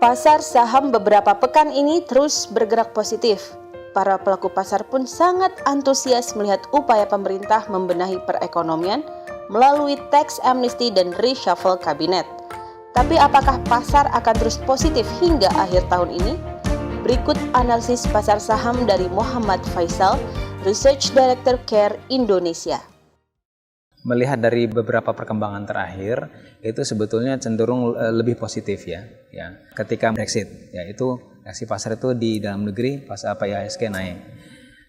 Pasar saham beberapa pekan ini terus bergerak positif. Para pelaku pasar pun sangat antusias melihat upaya pemerintah membenahi perekonomian melalui tax amnesty dan reshuffle kabinet. Tapi apakah pasar akan terus positif hingga akhir tahun ini? Berikut analisis pasar saham dari Muhammad Faisal, Research Director CARE Indonesia. Melihat dari beberapa perkembangan terakhir, itu sebetulnya cenderung lebih positif ya. Ketika Brexit, itu reaksi pasar itu di dalam negeri pas IHSG naik.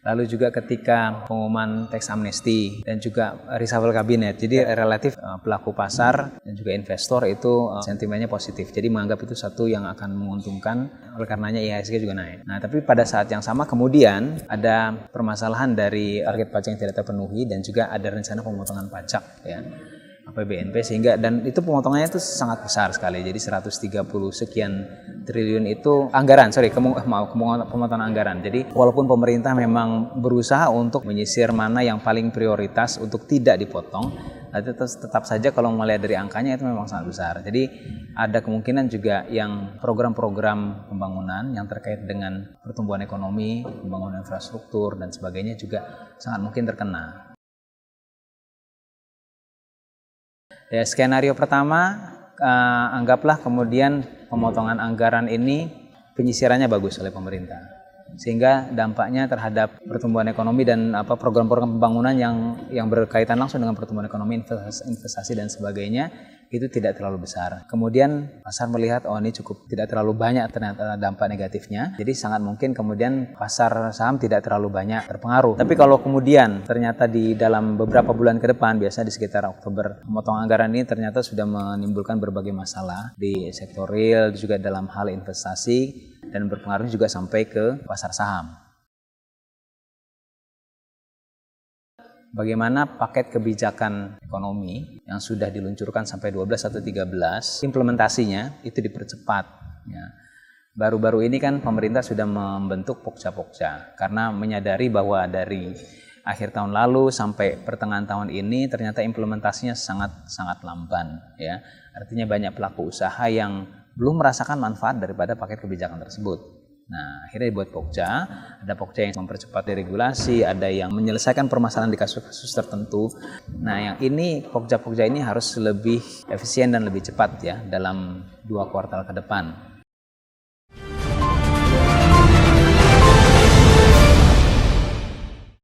Lalu juga ketika pengumuman tax amnesty dan juga reshuffle kabinet, jadi relatif pelaku pasar dan juga investor itu sentimennya positif. Jadi menganggap itu satu yang akan menguntungkan, oleh karenanya IHSG juga naik. Nah, tapi pada saat yang sama kemudian ada permasalahan dari target pajak yang tidak terpenuhi dan juga ada rencana pemotongan pajak APBNP, sehingga dan itu pemotongannya itu sangat besar sekali. Jadi 130 sekian triliun itu pemotongan anggaran. Jadi walaupun pemerintah memang berusaha untuk menyisir mana yang paling prioritas untuk tidak dipotong, tapi tetap saja kalau melihat dari angkanya itu memang sangat besar. Jadi ada kemungkinan juga yang program-program pembangunan yang terkait dengan pertumbuhan ekonomi, pembangunan infrastruktur dan sebagainya juga sangat mungkin terkena. Skenario pertama, anggaplah kemudian pemotongan anggaran ini penyisirannya bagus oleh pemerintah, sehingga dampaknya terhadap pertumbuhan ekonomi dan program-program pembangunan yang berkaitan langsung dengan pertumbuhan ekonomi, investasi dan sebagainya itu tidak terlalu besar. Kemudian pasar melihat ini cukup tidak terlalu banyak ternyata dampak negatifnya, jadi sangat mungkin kemudian pasar saham tidak terlalu banyak terpengaruh. Tapi kalau kemudian ternyata di dalam beberapa bulan ke depan, biasa di sekitar Oktober, pemotongan anggaran ini ternyata sudah menimbulkan berbagai masalah di sektor real, juga dalam hal investasi, dan berpengaruh juga sampai ke pasar saham. Bagaimana paket kebijakan ekonomi yang sudah diluncurkan sampai 12 atau 13, implementasinya itu dipercepat. Baru-baru ini kan pemerintah sudah membentuk pokja-pokja karena menyadari bahwa dari akhir tahun lalu sampai pertengahan tahun ini ternyata implementasinya sangat lamban. Artinya banyak pelaku usaha yang belum merasakan manfaat daripada paket kebijakan tersebut. Nah, akhirnya dibuat pokja, ada pokja yang mempercepat deregulasi, ada yang menyelesaikan permasalahan di kasus-kasus tertentu. Nah, yang ini pokja-pokja ini harus lebih efisien dan lebih cepat dalam 2 kuartal ke depan.